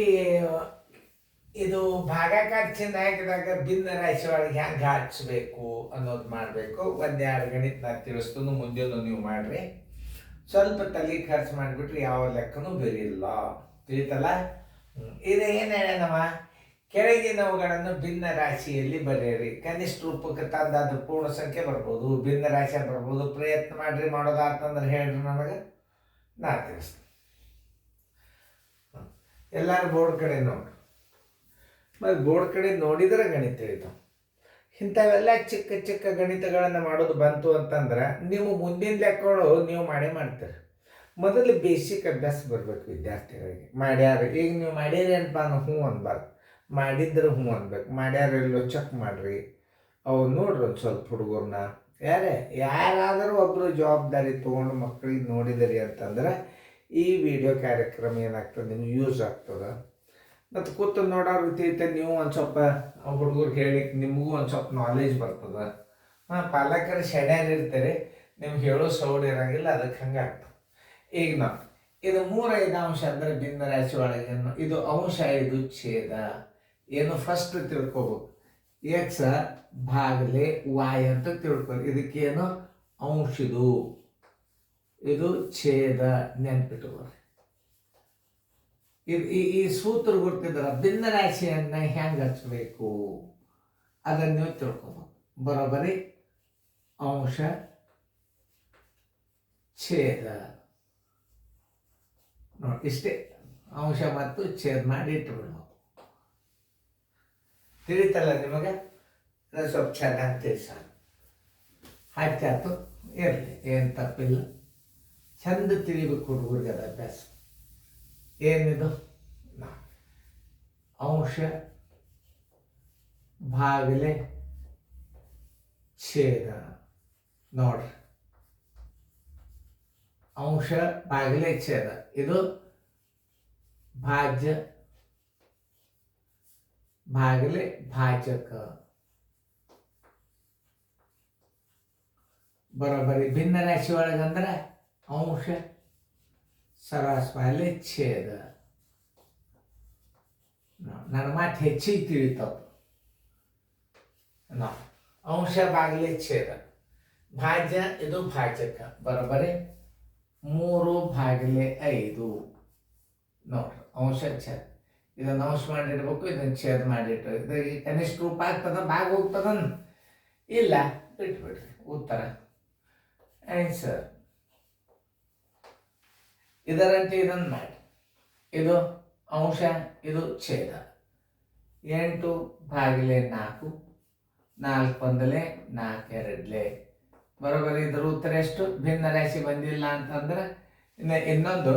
ಈ ಇದು ಭಾಗಾಕಾರ ಚಿಹ್ನೆ ಹಾಕಿದಾಗ ಭಿನ್ನ ರಾಶಿ ಒಳಗೆ ಹೆಂಗೆ ಹಚ್ಚಬೇಕು ಅನ್ನೋದು ಮಾಡಬೇಕು. ಒಂದೆರಡು ಗಣಿತ ನಾ ತಿಳಿಸ್ತು, ಮುಂದೆನೂ ನೀವು ಮಾಡಿರಿ. ಸ್ವಲ್ಪ ತಲೆ ಖರ್ಚು ಮಾಡಿಬಿಟ್ರೆ ಯಾವ ಲೆಕ್ಕನೂ ಬೆರಿಲ್ಲ. ತಿಳಿತಲ್ಲ? ಇದು ಏನು ಹೇಳೋಣವ, ಕೆಳಗಿನವುಗಳನ್ನು ಭಿನ್ನ ರಾಶಿಯಲ್ಲಿ ಬರೆಯಿರಿ. ಕನಿಷ್ಠ ರೂಪಕ್ಕೆ ತಂದು ಅದು ಪೂರ್ಣ ಸಂಖ್ಯೆ ಬರ್ಬೋದು, ಭಿನ್ನ ರಾಶಿ ಬರ್ಬೋದು. ಪ್ರಯತ್ನ ಮಾಡಿರಿ, ಮಾಡೋದಾತಂದ್ರೆ ಹೇಳ್ರಿ ನನಗೆ, ನಾ ತಿಳಿಸ್ತೀನಿ. ಎಲ್ಲರೂ ಬೋರ್ಡ್ ಕಡೆ ನೋಡಿ. ಮತ್ತು ಬೋರ್ಡ್ ಕಡೆ ನೋಡಿದ್ರೆ ಗಣಿತ ತಿಳಿತಾವೆ. ಇಂಥವೆಲ್ಲ ಚಿಕ್ಕ ಚಿಕ್ಕ ಗಣಿತಗಳನ್ನು ಮಾಡೋದು ಬಂತು ಅಂತಂದ್ರೆ ನೀವು ಮುಂದಿನ ಲೆಕ್ಕಗಳು ನೀವು ಮಾಡ್ತೀರಿ. ಮೊದಲು ಬೇಸಿಕ್ ಅಭ್ಯಾಸ ಬರಬೇಕು ವಿದ್ಯಾರ್ಥಿಗಳಿಗೆ. ಮಾಡ್ಯಾರ, ಈಗ ನೀವು ಮಾಡ್ಯಾರಿ ಅಂತ ನಾನು ಹ್ಞೂ ಅನ್ಬಾರ್ದು, ಮಾಡಿದ್ರೆ ಹ್ಞೂ ಅನ್ಬೇಕು. ಮಾಡ್ಯಾರ ಎಲ್ಲೋ ಚೆಕ್ ಮಾಡಿರಿ. ಅವು ನೋಡ್ರಿ ಒಂದು ಸ್ವಲ್ಪ ಹುಡುಗರನ್ನ, ಯಾರಾದರೂ ಒಬ್ಬರು ಜವಾಬ್ದಾರಿ ತೊಗೊಂಡು ಮಕ್ಕಳಿಗೆ ನೋಡಿದಿರಿ ಅಂತಂದ್ರೆ ಈ ವಿಡಿಯೋ ಕಾರ್ಯಕ್ರಮ ಏನಾಗ್ತದೆ, ನಿಮ್ಗೆ ಯೂಸ್ ಆಗ್ತದೆ. ಮತ್ತು ಕೂತು ನೋಡೋರು ತಿಳಿತ, ನೀವು ಒಂದು ಸ್ವಲ್ಪ ಹುಡುಗರಿಗೆ ಹೇಳಿ ನಿಮಗೂ ಒಂದು ಸ್ವಲ್ಪ ನಾಲೆಜ್ ಬರ್ತದೆ. ಪಾಲಕರು ಶಡ್ಯಾರು ಇರ್ತಾರೆ, ನಿಮ್ಗೆ ಹೇಳೋ ಸೌಡ್ ಇರೋಂಗಿಲ್ಲ, ಅದಕ್ಕೆ ಹಂಗಾಗ್ತದೆ. ಈಗ ನಾವು ಇದು 3-5 ಅಂಶ ಅಂದರೆ ಭಿನ್ನ ರಾಶಿ ಒಳಗೆ ಇದು ಅಂಶ, ಇದು ಛೇದ. ಏನು ಫಸ್ಟ್ ತಿಳ್ಕೊಬೇಕು, ಎಕ್ಸ್ ಭಾಗಲೆ ವಾಯ್ ಅಂತ ತಿಳ್ಕೊಳ್ಳಿ. ಇದಕ್ಕೇನು ಅಂಶದು, ಇದು ಛೇದ. ನೆನ್ಪಿಟ್ಟುಕೊಳ್ಳಿ. ಈ ಸೂತ್ರ ಗೊತ್ತಿದ್ರೆ ಭಿನ್ನ ರಾಶಿಯನ್ನು ಹೆಂಗೆ ಹಚ್ಚಬೇಕು ಅದನ್ನು ನೀವು ತಿಳ್ಕೊಬೇಕು. ಬರೋಬ್ಬರಿ ಅಂಶ ಛೇದ ನೋಡಿ, ಇಷ್ಟೇ. ಅಂಶ ಮತ್ತು ಛೇದ ಮಾಡಿ ಇಟ್ಟುಬಿಡ್ಬೇಕು. ತಿಳಿತಲ್ಲ ನಿಮಗೆ? ಸ್ವಲ್ಪ ಚೆನ್ನಾಗಿ ತಿಳಿಸ ಆಯ್ತಾಯ್ತು, ಇರಲಿ, ಏನು ತಪ್ಪಿಲ್ಲ. ಚಂದ ತಿಳಿಬೇಕು ಹುಡುಗರಿಗೆ, ಅದು ಅಭ್ಯಾಸ. ಏನಿದು? ಅಂಶ ಭಾಗಲೆ ಛೇದ ನೋಡ್ರಿ. ಅಂಶ ಭಾಗಲೆ ಛೇದ, ಇದು ಭಾಜ್ಯ ಭಾಗಲೆ ಭಾಜಕ. ಬರೋಬ್ಬರಿ ಭಿನ್ನ ರಾಶಿ ಒಳಗಂದ್ರೆ ಅಂಶ ಸರಾಸರಿ ಛೇದ. ನನ್ನ ಮಾತು ಹೆಚ್ಚಿಗೆ ತಿಳಿತಾವ. ಅಂಶ ಭಾಗಲೆ ಛೇದ, ಭಾಜ್ಯ ಇದು ಭಾಜಕ. ಬರೋಬ್ಬರಿ 3/5 ನೋಡ್ರಿ. ಅಂಶ ಛೇದ, ಇದನ್ನು ಅಂಶ ಮಾಡಿಡ್ಬೇಕು, ಇದನ್ನು ಛೇದ ಮಾಡಿಟ್ರು. ಇದು ಕನಿಷ್ಠ ರೂಪ ಆಗ್ತದ, ಭಾಗ ಹೋಗ್ತದ? ಇಲ್ಲ, ಬಿಟ್ಬಿಡ್ರಿ. ಉತ್ತರ ಆನ್ಸರ್. ಇದರಂತೆ ಇದನ್ನು ಮಾಡಿ. ಇದು ಅಂಶ, ಇದು ಛೇದ. 8/4, 4×1 ಬರೋಬ್ಬರಿ. ಇದರ ಉತ್ತರ ಎಷ್ಟು? ಭಿನ್ನ ರಾಶಿ ಬಂದಿಲ್ಲ ಅಂತಂದ್ರೆ ಇನ್ನೊಂದು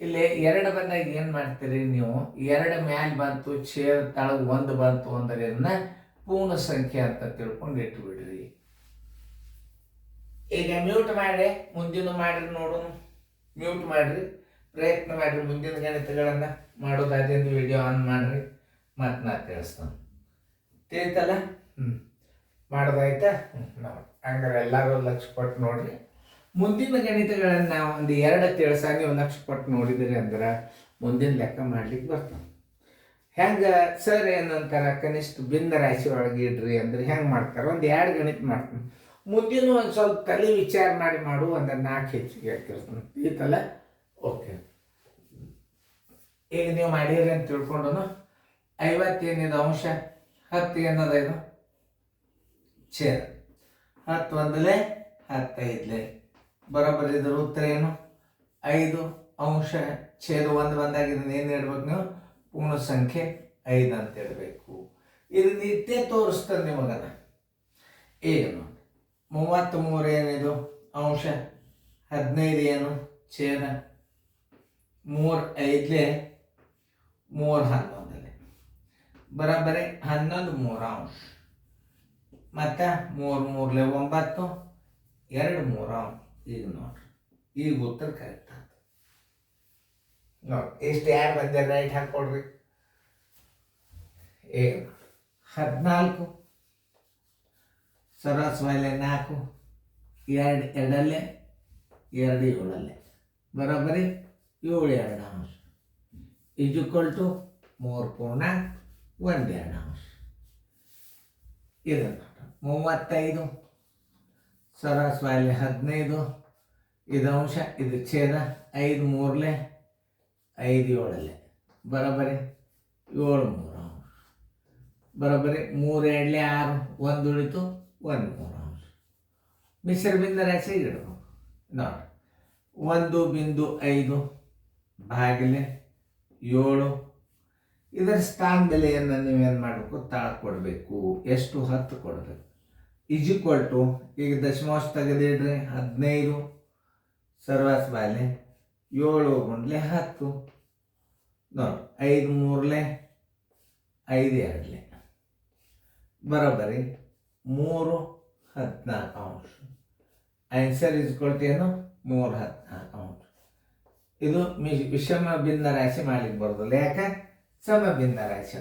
ಇಲ್ಲಿ 2 ಬಂದಾಗ ಏನು ಮಾಡ್ತೀರಿ ನೀವು? 2 ಮ್ಯಾಲೆ ಬಂತು, ಛೇದ ತಳಗ 1 ಬಂತು ಅಂದ್ರೆ ಇದನ್ನ ಪೂರ್ಣ ಸಂಖ್ಯೆ ಅಂತ ತಿಳ್ಕೊಂಡು ಇಟ್ಟುಬಿಡ್ರಿ. ಈಗ ಮ್ಯೂಟ್ ಮಾಡಿ, ಮುಂದಿನ ಮಾಡ್ರಿ ನೋಡೋಣ. ಮ್ಯೂಟ್ ಮಾಡಿರಿ, ಪ್ರಯತ್ನ ಮಾಡಿರಿ. ಮುಂದಿನ ಗಣಿತಗಳನ್ನು ಮಾಡೋದಾದ್ರಿಂದ ವಿಡಿಯೋ ಆನ್ ಮಾಡಿರಿ, ಮತ್ತು ನಾ ತಿಳಿಸ್ತಾನೆ. ತಿಳಿತಲ್ಲ? ಮಾಡೋದಾಯ್ತಾ? ನೋಡಿ, ಹಂಗಾರೆ ಎಲ್ಲರೂ ಲಕ್ಷ ಕೊಟ್ಟು ನೋಡ್ರಿ. ಮುಂದಿನ ಗಣಿತಗಳನ್ನು ನಾವು ಒಂದು 2 ತಿಳಿಸ ನೀವು ಲಕ್ಷ ಕೊಟ್ಟು ನೋಡಿದಿರಿ ಅಂದ್ರೆ ಮುಂದಿನ ಲೆಕ್ಕ ಮಾಡ್ಲಿಕ್ಕೆ ಬರ್ತಾನೆ. ಹೆಂಗೆ ಸರ್ ಏನಂತಾರೆ, ಕನಿಷ್ಠ ಭಿನ್ನ ರಾಶಿ ಒಳಗೆ ಇಡ್ರಿ ಅಂದ್ರೆ ಹೆಂಗೆ ಮಾಡ್ತಾರೆ? ಒಂದು 2 ಗಣಿತ ಮಾಡ್ತೀನಿ. ಮುಂದಿನ ಒಂದು ಸ್ವಲ್ಪ ತಲೆ ವಿಚಾರ ಮಾಡಿ ಮಾಡು, ಒಂದು 4 ಹೆಚ್ಚಿಗೆ ಹಾಕಿರ್ತಾನೆ. ತಿಳಿತಲ್ಲ? ಓಕೆ. ಈಗ ನೀವು ಮಾಡಿರಿ ಅಂತ ತಿಳ್ಕೊಂಡು 50 ಏನಿದೆ ಅಂಶ, 10 ಏನದ ಇದು ಛೇದ. 10 15 ಬರೋಬ್ಬರಿ. ಇದರ ಉತ್ತರ ಏನು? 5 ಅಂಶ ಛೇದ 1 ಬಂದಾಗ ಇದನ್ನ ಏನು ಇಡ್ಬೇಕು ನೀವು? ಪೂರ್ಣ ಸಂಖ್ಯೆ 5 ಅಂತ ಇಡಬೇಕು. ಇದನ್ನ ಇಟ್ಟೇ ತೋರಿಸ್ತದೆ ನಿಮಗನ. ಏನು 33 ಏನಿದು ಅಂಶ, 15 ಏನು ಛೇದ, 3×5 3×11 ಬರೋಬ್ಬರಿ 11 3 ಅಂಶ. ಮತ್ತು 3×3 9, 2 3 ಅಂಶ. ಈಗ ನೋಡ್ರಿ, ಈಗ ಉತ್ತರ ಕರೆಕ್ಟ್ ಆಗ್ತದೆ ನೋಡಿ. ಎಷ್ಟು ಯಾರು ಬಂದಿರ ರೈಟ್ ಹಾಕ್ಕೊಡ್ರಿ. ಏನು 14 ಸರಾಸರಿ 4, 2 2 2 7 ಬರೋಬ್ಬರಿ 7 2 ಅಂಶ. ಈಸ್ ಈಕ್ವಲ್ ಟು 3.12 ಇದನ್ನು 35 ಸರಾಸರಿ 15 ಇದು ಅಂಶ ಇದು ಛೇದ 5 3 5 7 ಬರೋಬ್ಬರಿ 7 3 ಬರೋಬ್ಬರಿ 3 2 6 1 ಉಳಿತು 1 3 ಮಿಶ್ರ ಬಿಂದು ರಾಶಿ ಇಡಬೇಕು ನೋಡಿ 1.5 ಭಾಗಿಲೆ 7 ಇದರ ಸ್ಥಾನ ಬೆಲೆಯನ್ನು ನೀವೇನು ಮಾಡಬೇಕು ತಾಳ ಕೊಡಬೇಕು ಎಷ್ಟು 10 ಕೊಡಬೇಕು ಈಸ್ ಈಕ್ವಲ್ ಟು ಈಗ ದಶಮಾಂಶ ತೆಗೆದಿಡ್ರಿ 15 ಸರ್ವಾಸ್ ಬಾಲೆ 7 ಗುಂಡ್ಲೆ 10 ನೋಡಿ 5 3 5 2 ಬರೋಬ್ಬರಿ 3 14 ಆನ್ಸರ್ ಈಸ್ ಈಕ್ವಲ್ ಟು ಏನು 3 14 ಇದು ವಿಷಮ ಭಿನ್ನ ರಾಶಿ ಮಾಡ್ಲಿಕ್ಕೆ ಬರೋದಿಲ್ಲ ಯಾಕೆ ಸಮ ಭಿನ್ನ ರಾಶಿ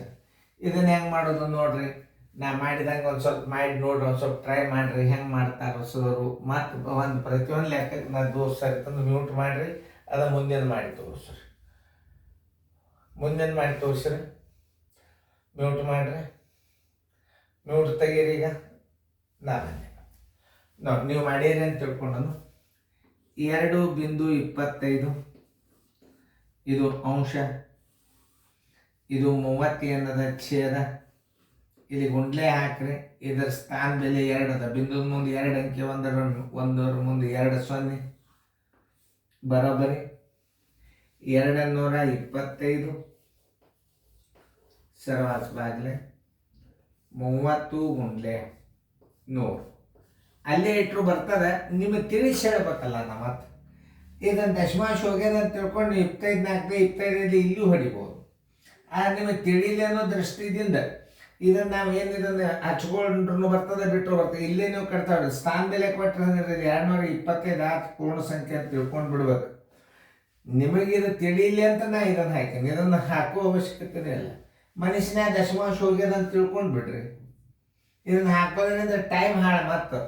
ಇದನ್ನ ಹೆಂಗೆ ಮಾಡೋದು ನೋಡ್ರಿ ನಾ ಮಾಡಿದಂಗೆ ಒಂದು ಸ್ವಲ್ಪ ಮಾಡಿ ನೋಡ್ರಿ ಒಂದು ಸ್ವಲ್ಪ ಟ್ರೈ ಮಾಡಿರಿ ಹೆಂಗೆ ಮಾಡ್ತಾರೆ ಸೋರು ಮತ್ತು ಒಂದು ಪ್ರತಿಯೊಂದು ಲೆಕ್ಕಕ್ಕೆ ನಾ ದೋಸ್ತ ತಂದು ಮ್ಯೂಟ್ ಮಾಡಿರಿ ಅದು ಮುಂದಿನ ಮಾಡಿ ತೋರಿಸ್ರಿ ಮ್ಯೂಟ್ ಮಾಡಿರಿ ಮ್ಯೂಟ್ ತೆಗೀರಿ ಈಗ ನಾನು ನೋಡಿ ನೀವು ಮಾಡೀರಿ ಅಂತ ತಿಳ್ಕೊಂಡು 2.25 ಇದು ಅಂಶ ಇದು 30 ಅನ್ನದ ಛೇದ ಇಲ್ಲಿ ಗುಂಡ್ಲೆ ಹಾಕ್ರಿ ಇದರ ಸ್ಥಾನ ಬೆಲೆ 2 ಅದ ಬಿಂದು ಮುಂದೆ 2 ಅಂಕೆ ಒಂದರ ಮುಂದೆ 2 0 ಬರೋಬ್ಬರಿ 225 ಸರ್ವಾಸ್ ಬಾಗ್ಲೆ 30 ಗುಂಡ್ಲೆ 100 ಅಲ್ಲೇ ಇಟ್ಟರು ಬರ್ತದೆ ನಿಮಗೆ ತಿಳಿಸಿ ಹೇಳ್ಬೇಕಲ್ಲ ನಮ್ಮ ಮಾತು ಇದನ್ನು ದಶಮಾಂಶ ಹೋಗ್ಯದ ಅಂತ ತಿಳ್ಕೊಂಡು 25 4 25 ಇಲ್ಲೂ ಹೊಡಿಬೋದು ನಿಮಗೆ ತಿಳಿಲಿ ಅನ್ನೋ ದೃಷ್ಟಿಯಿಂದ ಇದನ್ನು ನಾವು ಏನಿದನ್ನು ಹಚ್ಕೊಂಡ್ರು ಬರ್ತದೆ ಬಿಟ್ಟರು ಬರ್ತದೆ ಇಲ್ಲೇ ನೀವು ಕಟ್ತಾವ್ರಿ ಸ್ಥಾನ ಬೆಲೆ ಕೊಟ್ಟರೆ 225 ಆತು ಪೂರ್ಣ ಸಂಖ್ಯೆ ಅಂತ ತಿಳ್ಕೊಂಡು ಬಿಡ್ಬೇಕು ನಿಮಗಿದು ತಿಳಿಲಿ ಅಂತ ನಾ ಇದನ್ನು ಹಾಕೀನಿ ಇದನ್ನು ಹಾಕುವ ಅವಶ್ಯಕತೆನೇ ಇಲ್ಲ ಮನುಷ್ಯನ ದಶಮಾಂಶ ಹೋಗ್ಯದ ಅಂತ ತಿಳ್ಕೊಂಡು ಬಿಡ್ರಿ ಇದನ್ನು ಹಾಕೋದ್ರಿಂದ ಟೈಮ್ ಹಾಳು ಮತ್ತು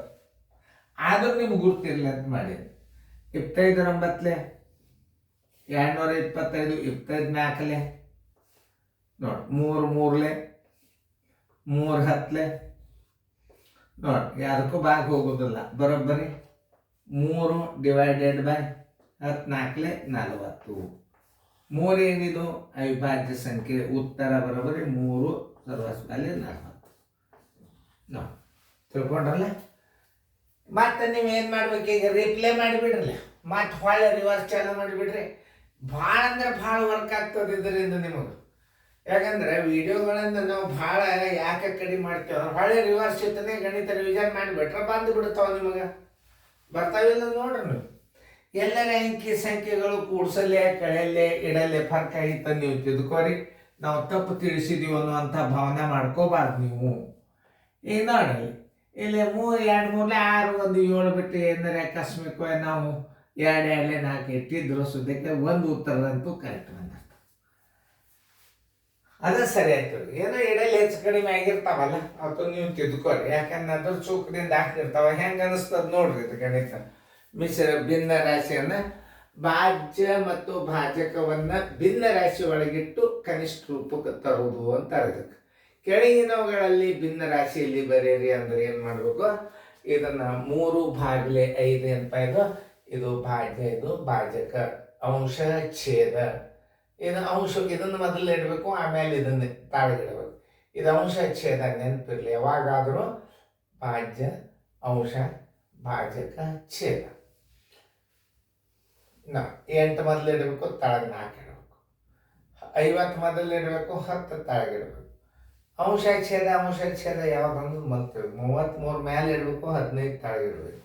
ಆದರೂ ನಿಮ್ಗೆ ಗುರ್ತಿರಲಿ ಅಂತ ಮಾಡಿ 25 9 225 25 4 ನೋಡಿ 3 3 ನೋಡಿ ಯಾವುದಕ್ಕೂ ಭಾಗ ಹೋಗೋದಿಲ್ಲ ಬರೋಬ್ಬರಿ 3 / 14 40 3 ಏನಿದು ಅವಿಭಾಜ್ಯ ಸಂಖ್ಯೆ ಉತ್ತರ ಬರೋಬ್ಬರಿ 3 ಸರ್ವಸ್ವಲ್ಲಿ 40 ನೋಡಿ ತಿಳ್ಕೊಂಡ್ರಲ್ಲ ಮತ್ತೆ ನೀವೇನು ಮಾಡ್ಬೇಕು ಈಗ ರಿಪ್ಲೈ ಮಾಡಿಬಿಡ್ರಲ್ಲ ಮತ್ತೆ ಹೊಳ್ಳೆ ರಿವರ್ಸ್ ಚಾಲು ಮಾಡಿಬಿಡ್ರಿ ಭಾಳ ಅಂದ್ರೆ ಭಾಳ ವರ್ಕ್ ಆಗ್ತದೆ ಇದರಿಂದ ನಿಮಗೆ ಯಾಕಂದ್ರೆ ವಿಡಿಯೋಗಳಿಂದ ನಾವು ಭಾಳ ಯಾಕೆ ಕಡಿಮೆ ಮಾಡ್ತೇವೆ ಹೊಳ್ಳೆ ರಿವರ್ಸ್ ಇರ್ತದೆ ಗಣಿತ ರಿವಿಷನ್ ಮಾಡಿಬಿಟ್ರೆ ಬಂದು ಬಿಡ್ತಾವ ನಿಮಗೆ ಬರ್ತಾವಿಲ್ಲ ನೋಡ್ರಿ ನೀವು ಎಲ್ಲರ ಅಂಕಿ ಸಂಖ್ಯೆಗಳು ಕೂಡ್ಸಲ್ಲೇ ಕಳೆಯಲ್ಲೇ ಇಡಲ್ಲೇ ಫರ್ಕ್ ಆಗಿತ್ತ ನೀವು ತಿದ್ಕೋರಿ ನಾವು ತಪ್ಪು ತಿಳಿಸಿದೀವಿ ಅನ್ನುವಂಥ ಭಾವನೆ ಮಾಡ್ಕೋಬಾರ್ದು ನೀವು ಈಗ ನೋಡಿ ಇಲ್ಲಿ 3 2 3 6 1 7 ಬಿಟ್ಟು ಏನಂದರೆ ಆಕಸ್ಮಿಕವಾಗಿ ನಾವು 2 2 4 ಇಟ್ಟಿದ್ರು ಸುದ್ದಕ್ಕೆ ಒಂದು ಉತ್ತರದಂತೂ ಕರೆಕ್ಟ್ ಬಂದ ಅದು ಸರಿ ಆಯ್ತು ಏನೋ ಇಡಲ್ಲಿ ಹೆಚ್ಚು ಕಡಿಮೆ ಆಗಿರ್ತಾವಲ್ಲ ಅವತ್ತು ನೀವು ತಿದ್ಕೋರಿ ಯಾಕಂದ್ರೆ ಅದ್ರ ಚೂಕದಿಂದ ಹಾಕಿರ್ತಾವ ಹೆಂಗೆ ಅನಿಸ್ತದ ನೋಡ್ರಿ ಇದು ಗಣಿತ ಮಿಶ್ರ ಭಿನ್ನ ರಾಶಿಯನ್ನು ಭಾಜ್ಯ ಮತ್ತು ಭಾಜಕವನ್ನು ಭಿನ್ನ ರಾಶಿ ಒಳಗಿಟ್ಟು ಕನಿಷ್ಠ ರೂಪಕ್ಕೆ ತರುವುದು ಅಂತಾರೆ ಇದಕ್ಕೆ ಕೆಳಗಿನವುಗಳಲ್ಲಿ ಭಿನ್ನ ರಾಶಿಯಲ್ಲಿ ಬರೀರಿ ಅಂದ್ರೆ ಏನು ಮಾಡಬೇಕು ಇದನ್ನು 3/5 ಏನಪ್ಪ ಇದು ಭಾಜ್ಯ ಇದು ಭಾಜಕ ಅಂಶ ಛೇದ ಇದು ಅಂಶ ಇದನ್ನು ಮೊದಲು ಇಡಬೇಕು ಆಮೇಲೆ ಇದನ್ನು ತಾಳಿಗಿಡಬೇಕು ಇದು ಅಂಶ ಛೇದ ನೆನಪಿರಲಿ ಯಾವಾಗಾದರೂ ಭಾಜ್ಯ ಅಂಶ ಭಾಜಕ ಛೇದ 8 ಮೊದಲು ಇಡಬೇಕು ತಾಳಗೆ 4 ಇಡಬೇಕು 50 ಮೊದಲು ಇಡಬೇಕು 10 ತಾಳಗಿಡಬೇಕು ಅಂಶ ಛೇದ ಯಾವಾಗ ಮತ್ತೆ 33 ಮೇಲೆ ಇಡಬೇಕು 15 ತಾಳಗಿಡಬೇಕು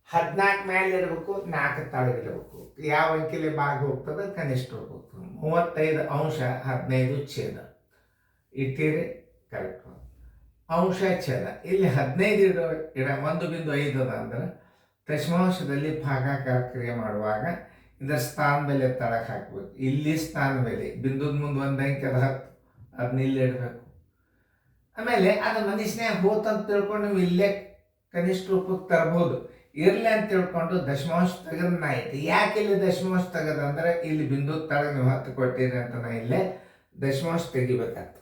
14 ಮೇಲೆ ಇಡಬೇಕು 4 ತಾಳಗಿಡಬೇಕು ಯಾವ ಅಂಕಿಲೆ ಭಾಗ ಹೋಗ್ತದೆ ಕನಿಷ್ಠ ಹೋಗ್ಬೇಕು 35 ಅಂಶ 15 ಛೇದ ಇಟ್ಟಿರಿ ಕರೆಕ್ಟ್ ಅಂಶ ಛೇದ ಇಲ್ಲಿ 15 ಇಡ 1.5 ಅದ ಅಂದ್ರೆ ದಶಮಾಂಶದಲ್ಲಿ ಭಾಗಾಕಾರ ಕ್ರಿಯೆ ಮಾಡುವಾಗ ಇದರ ಸ್ಥಾನ ಬೆಲೆ ತಳಕ್ಕೆ ಹಾಕಬೇಕು ಇಲ್ಲಿ ಸ್ಥಾನ ಬೆಲೆ ಬಿಂದುದ ಮುಂದೆ 1 ಅಂಕೆ ಅದು 10 ಅದನ್ನ ಇಲ್ಲಿ ಇಡಬೇಕು ಆಮೇಲೆ ಅದು ಮನುಷ್ಯನೇ ಹೋತಂತ ತಿಳ್ಕೊಂಡು ನೀವು ಇಲ್ಲೇ ಕನಿಷ್ಠ ರೂಪಕ್ಕೆ ತರಬಹುದು ಇರಲಿ ಅಂತ ತಿಳ್ಕೊಂಡು ದಶಮಾಂಶ ತೆಗೆದು ನಾ ಐತಿ. ಯಾಕೆ ಇಲ್ಲಿ ದಶಮಾಂಶ ತೆಗೆದ ಅಂದ್ರೆ ಇಲ್ಲಿ ಬಿಂದು ತಳಗ ನೀವು 10 ಕೊಟ್ಟಿರಿ ಅಂತ ನಾ ಇಲ್ಲೇ ದಶಮಾಂಶ ತೆಗಿಬೇಕಾಗ್ತದೆ.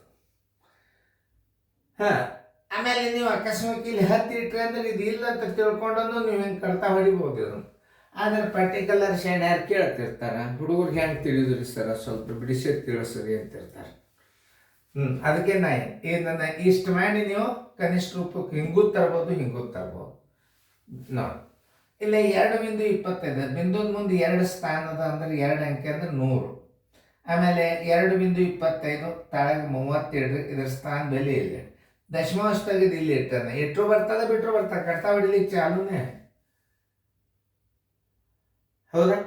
ಆಮೇಲೆ ನೀವು ಅಕಸ್ಮಾತ್ ಇಲ್ಲಿ 10 ಇಟ್ರಿ ಅಂದ್ರೆ ಇದು ಇಲ್ಲ ಅಂತ ತಿಳ್ಕೊಂಡು ನೀವು ಹಿಂಗೆ ಕಡ್ತಾ ಹೊಡಿಬೋದು ಇದನ್ನು. ಆದ್ರೆ ಪರ್ಟಿಕ್ಯುಲರ್ ಯಾರು ಕೇಳ್ತಿರ್ತಾರ, ಹುಡುಗರಿಗೆ ಹೆಂಗೆ ತಿಳಿದ್ರಿ ಸರ ಸ್ವಲ್ಪ ಬಿಡಿಸಿ ತಿಳಿಸ್ರಿ ಅಂತಿರ್ತಾರೆ. ಅದಕ್ಕೆ ನಾ ಇದನ್ನ ಇಷ್ಟು ಮಾಡಿ ನೀವು ಕನಿಷ್ಠ ರೂಪಕ್ಕೆ ಹಿಂಗೂ ತರ್ಬೋದು, ಹಿಂಗೂ ತರ್ಬೋದು ನೋಡಿ. ಇಲ್ಲ 2.25 ಬಿಂದುದ ಮುಂದೆ 2 ಸ್ಥಾನ ಅದ ಅಂದ್ರೆ 2 ಅಂಕೆ ಅಂದ್ರೆ 100. ಆಮೇಲೆ 2.25 ತಳಗ 30 ಇಡ್ರಿ, ಇದ್ರ ಸ್ಥಾನ ಬೆಲೆ ಇಲ್ಲ. ದಶಮಾಂಶ ತೆಗೆದು ಇಲ್ಲಿ ಇರ್ತಾನೆ, ಇಟ್ಟರು ಬರ್ತದೆ ಬಿಟ್ಟರು ಬರ್ತಾರೆ, ಕಡ್ತಾ ಹೊಡಿಲಿಕ್ಕೆ ಚಾಲೂನೇ. ಹೌದಾ?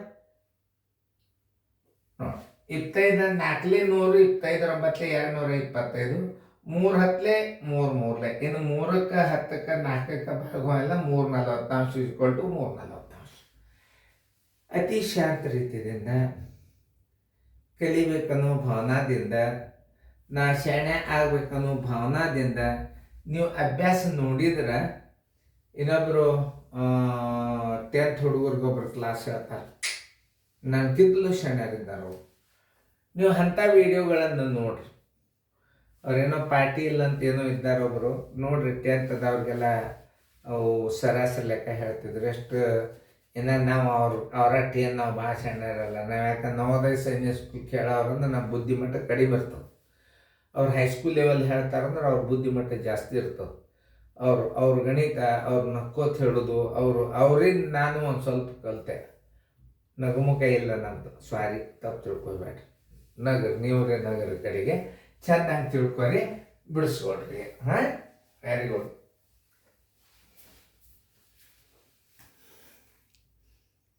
ನೋಡಿ 25 4 100, 25 9 225, 3 10 3 3 ಇನ್ನು 3ಕ್ಕೆ 10ಕ್ಕೆ 4ಕ್ಕೆ ಭಾಗವಲ್ಲ 3 40 = 3 40. ಅತಿ ಶಾಂತ ರೀತಿಯಿಂದ ಕಲಿಬೇಕನ್ನೋ ಭಾವನಾದಿಂದ, ನಾ ಶಾಣೆ ಆಗ್ಬೇಕನ್ನೋ ಭಾವನಾದಿಂದ ನೀವು ಅಭ್ಯಾಸ ನೋಡಿದ್ರೆ, ಇನ್ನೊಬ್ಬರು 10th ಹುಡುಗರಿಗೊಬ್ರು ಕ್ಲಾಸ್ ಹೇಳ್ತಾರೆ, ನನಗಿಂತಲೂ ಶಾಣ್ಯರಿದ್ದಾರೆ ಅವರು. ನೀವು ಅಂಥ ವಿಡಿಯೋಗಳನ್ನು ನೋಡ್ರಿ. ಅವ್ರೇನೋ ಪಾರ್ಟಿ ಇಲ್ಲ ಅಂತ ಏನೋ ಇದ್ದಾರೆ ಒಬ್ಬರು, ನೋಡ್ರಿ 10th ಅವ್ರಿಗೆಲ್ಲ ಅವು ಸರಾಸರಿ ಲೆಕ್ಕ ಹೇಳ್ತಿದ್ರು. ಎಷ್ಟು ಇನ್ನು ನಾವು ಅವರ ಟೇನ್ ನಾವು ಭಾಳ ಸಣ್ಣರಲ್ಲ. ನಾವು ಯಾಕಂದ್ರೆ ನವೋದಯ ಸೈನ್ಯ ಸ್ಕೂಲ್ ಕೇಳೋರಂದ್ರೆ ನಮ್ಮ ಬುದ್ಧಿಮಟ್ಟ ಕಡಿಮೆ ಬರ್ತವೆ. ಅವ್ರು ಹೈಸ್ಕೂಲ್ ಲೆವೆಲ್ ಹೇಳ್ತಾರಂದ್ರೆ ಅವ್ರ ಬುದ್ಧಿಮಟ್ಟ ಜಾಸ್ತಿ ಇರ್ತವೆ. ಅವ್ರ ಗಣಿತ, ಅವ್ರು ನಕ್ಕೋತ್ ಹೇಳೋದು, ಅವ್ರಿಂದ ನಾನು ಒಂದು ಸ್ವಲ್ಪ ಕಲಿತೆ. ನಗುಮುಖ ಇಲ್ಲ ನಮ್ಮದು, ಸಾರಿ ತಪ್ಪು ತಿಳ್ಕೊಬೇಡ್ರಿ. ನೀವ್ರೆ ನಗರ ಕಡೆಗೆ ಚೆನ್ನಾಗಿ ತಿಳ್ಕೊರಿ, ಬಿಡಿಸ್ಕೊಡ್ರಿ. Very good.